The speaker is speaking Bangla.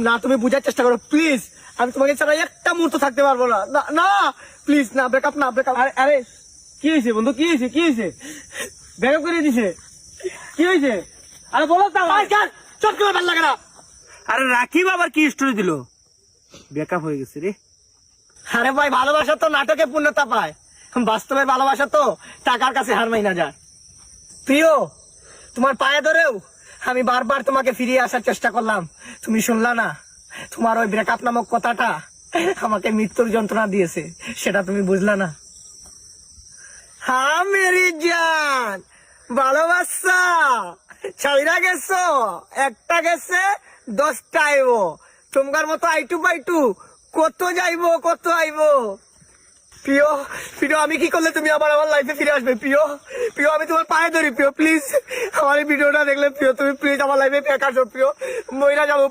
না তুমি বুঝার চেষ্টা করো প্লিজ, আমি তোমাকে ছাড়া একটা মুহূর্ত থাকতে পারবো না। না প্লিজ না, ব্রেকআপ না, ব্রেকআপ। আরে কি হয়েছে বন্ধু, কি হয়েছে, কি হয়েছে? ব্রেকআপ করে দিছে, কি হয়েছে? আরে বলো তো। চট করে ভালো লাগে না। আরে রাকিব আবার কি স্টোরি দিল? ব্রেকআপ হয়ে গেছে রে। আরে ভাই, ভালোবাসা তো নাটকে পূর্ণতা পায়, বাস্তবের ভালোবাসা তো টাকার কাছে হার মাইনা যায়। প্রিয়, তোমার পায়ে ধরেও আমি বারবার তোমাকে ফিরিয়ে আসার চেষ্টা করলাম, তুমি শুনলা না। তোমার ওই ব্রেকআপ নামক কথাটা আমাকে মৃত্যুর যন্ত্রণা দিয়েছে, সেটা তুমি বুঝলা না। হ্যাঁ মেরি জান, ভালোবাসা ছাইরা গেছো, একটা গেছে 10টা আইব। তোমার মতো আইটু পাইটু কত যাইবো, কত আইবো। প্রিয় প্রিয়, আমি কি করলে তুমি আমার লাইফে ফিরে আসবে? প্রিয় প্রিয়, আমি তোমার পায়ে ধরি প্রিয়, প্লিজ আমার এই ভিডিওটা দেখলে প্রিয় তুমি প্লিজ আমার লাইফে ফেক আসো প্রিয়, মইরা যাবো।